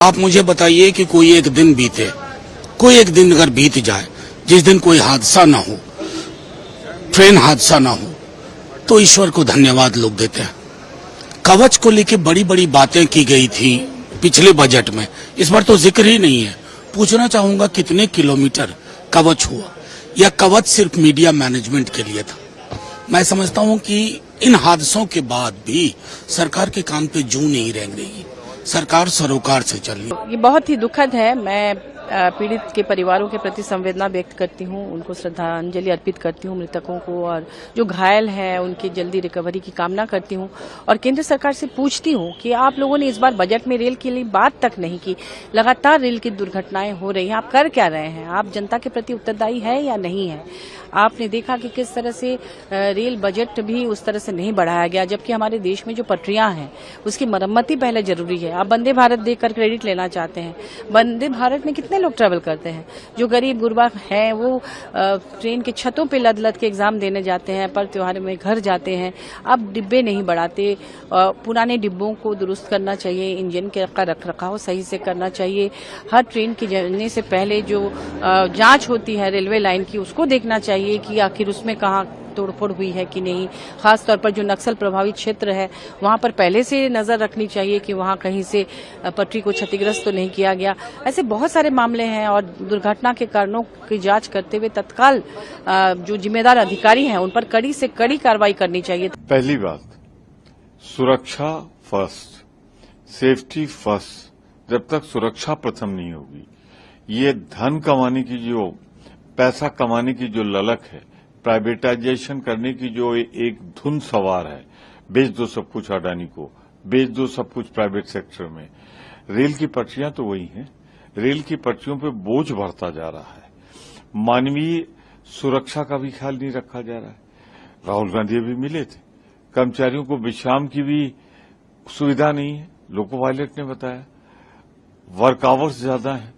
आप मुझे बताइए कि कोई एक दिन बीते, कोई एक दिन अगर बीत जाए जिस दिन कोई हादसा ना हो, ट्रेन हादसा ना हो, तो ईश्वर को धन्यवाद लोग देते हैं। कवच को लेके बड़ी बड़ी बातें की गई थी पिछले बजट में, इस बार तो जिक्र ही नहीं है। पूछना चाहूंगा कितने किलोमीटर कवच हुआ, या कवच सिर्फ मीडिया मैनेजमेंट के लिए था? मैं समझता हूं कि इन हादसों के बाद भी सरकार के काम पे जू नहीं रह रही, सरकार सरोकार से चल रही। ये बहुत ही दुखद है। मैं पीड़ित के परिवारों के प्रति संवेदना व्यक्त करती हूँ, उनको श्रद्धांजलि अर्पित करती हूँ, मृतकों को, और जो घायल हैं उनकी जल्दी रिकवरी की कामना करती हूँ। और केंद्र सरकार से पूछती हूँ कि आप लोगों ने इस बार बजट में रेल के लिए बात तक नहीं की। लगातार रेल की दुर्घटनाएं हो रही हैं, आप कर क्या रहे हैं? आप जनता के प्रति उत्तरदायी है या नहीं है? आपने देखा कि किस तरह से रेल बजट भी उस तरह से नहीं बढ़ाया गया, जबकि हमारे देश में जो पटरियां हैं उसकी मरम्मत ही पहले जरूरी है। आप वंदे भारत देकर क्रेडिट लेना चाहते हैं। वंदे भारत में कितने लोग ट्रैवल करते हैं? जो गरीब गुरबा हैं वो ट्रेन के छतों पे लद लद के एग्जाम देने जाते हैं, पर त्योहार में घर जाते हैं। अब डिब्बे नहीं बढ़ाते, पुराने डिब्बों को दुरुस्त करना चाहिए, इंजन का रख रखाव सही से करना चाहिए। हर ट्रेन के जाने से पहले जो जांच होती है रेलवे लाइन की, उसको देखना चाहिए कि आखिर उसमें कहाँ तोड़फोड़ हुई है कि नहीं। खासतौर पर जो नक्सल प्रभावित क्षेत्र है वहां पर पहले से नजर रखनी चाहिए कि वहां कहीं से पटरी को क्षतिग्रस्त तो नहीं किया गया। ऐसे बहुत सारे मामले हैं, और दुर्घटना के कारणों की जांच करते हुए तत्काल जो जिम्मेदार अधिकारी हैं उन पर कड़ी से कड़ी कार्रवाई करनी चाहिए। पहली बात, सुरक्षा फर्स्ट, सेफ्टी फर्स्ट। जब तक सुरक्षा प्रथम नहीं होगी, ये धन कमाने की जो, पैसा कमाने की जो ललक है, प्राइवेटाइजेशन करने की जो एक धुन सवार है, बेच दो सब कुछ अडानी को, बेच दो सब कुछ प्राइवेट सेक्टर में। रेल की पटरियां तो वही हैं, रेल की पटरियों पे बोझ बढ़ता जा रहा है, मानवीय सुरक्षा का भी ख्याल नहीं रखा जा रहा है। राहुल गांधी भी मिले थे, कर्मचारियों को विश्राम की भी सुविधा नहीं है, लोको पायलट ने बताया, वर्क आवर्स ज्यादा है।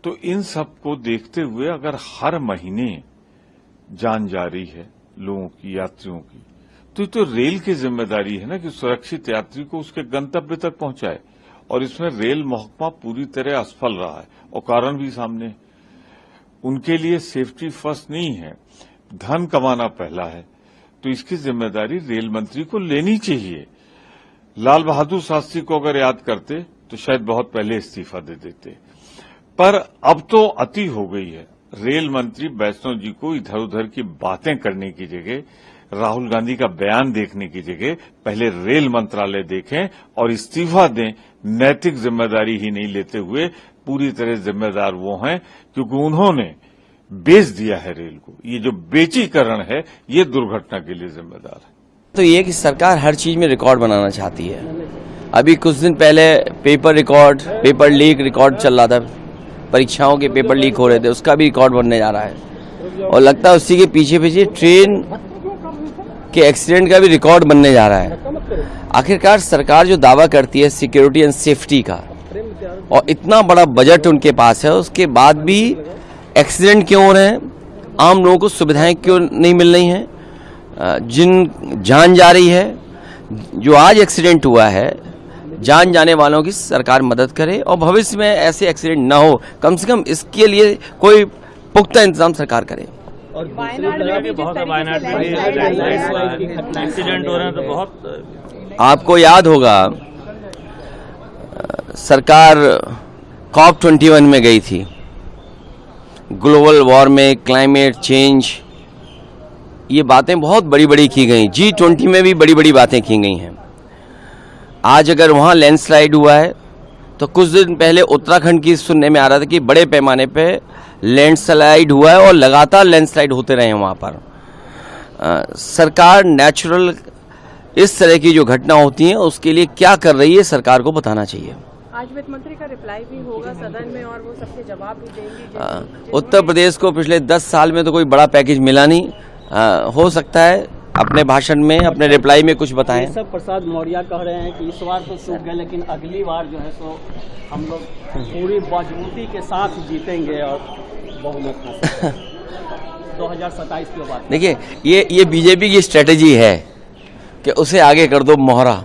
तो इन सब को देखते हुए अगर हर महीने जान जा रही है लोगों की, यात्रियों की, तो ये तो रेल की जिम्मेदारी है ना कि सुरक्षित यात्री को उसके गंतव्य तक पहुंचाए। और इसमें रेल महकमा पूरी तरह असफल रहा है, और कारण भी सामने है। उनके लिए सेफ्टी फर्स्ट नहीं है, धन कमाना पहला है, तो इसकी जिम्मेदारी रेल मंत्री को लेनी चाहिए। लाल बहादुर शास्त्री को अगर याद करते तो शायद बहुत पहले इस्तीफा दे देते, पर अब तो अति हो गई है। रेल मंत्री वैष्णव जी को इधर उधर की बातें करने की जगह, राहुल गांधी का बयान देखने की जगह पहले रेल मंत्रालय देखें और इस्तीफा दें। नैतिक जिम्मेदारी ही नहीं लेते हुए पूरी तरह जिम्मेदार वो हैं, क्योंकि उन्होंने बेच दिया है रेल को। ये जो बेचीकरण है, ये दुर्घटना के लिए जिम्मेदार है। तो ये कि सरकार हर चीज में रिकॉर्ड बनाना चाहती है। अभी कुछ दिन पहले paper record, paper leak record चल रहा था, परीक्षाओं के पेपर लीक हो रहे थे, उसका भी रिकॉर्ड बनने जा रहा है। और लगता है उसी के पीछे पीछे ट्रेन के एक्सीडेंट का भी रिकॉर्ड बनने जा रहा है। आखिरकार सरकार जो दावा करती है सिक्योरिटी एंड सेफ्टी का, और इतना बड़ा बजट उनके पास है, उसके बाद भी एक्सीडेंट क्यों हो रहे हैं, आम लोगों को सुविधाएं क्यों नहीं मिल रही हैं, जिन जान जा रही है। जो आज एक्सीडेंट हुआ है, जान जाने वालों की सरकार मदद करे, और भविष्य में ऐसे एक्सीडेंट ना हो, कम से कम इसके लिए कोई पुख्ता इंतजाम सरकार करे। और वायनाड में भी एक्सीडेंट हो रहे हैं तो बहुत। आपको याद होगा सरकार COP21 में गई थी, ग्लोबल वार्मिंग, क्लाइमेट चेंज, ये बातें बहुत बड़ी बड़ी की गई। G20 में भी बड़ी बड़ी बातें की गई हैं। आज अगर वहाँ लैंडस्लाइड हुआ है, तो कुछ दिन पहले उत्तराखंड की सुनने में आ रहा था कि बड़े पैमाने पे लैंडस्लाइड हुआ है, और लगातार लैंडस्लाइड होते रहे हैं वहाँ पर। सरकार नेचुरल इस तरह की जो घटना होती हैं उसके लिए क्या कर रही है, सरकार को बताना चाहिए। आज वित्त मंत्री का रिप्लाई भी होगा सदन में, और वो सबके जवाब भी देंगे। उत्तर प्रदेश को पिछले 10 साल में तो कोई बड़ा पैकेज मिला नहीं। हो सकता है अपने भाषण में, अपने रिप्लाई में कुछ बताएं। सब प्रसाद मौर्य कह रहे हैं कि इस बार तो चूक गए, लेकिन अगली बार जो है सो हम लोग पूरी मजबूती के साथ जीतेंगे और बहुमत हासिल 2027 के बाद। देखिए, ये बीजेपी की स्ट्रेटेजी है कि उसे आगे कर दो मोहरा।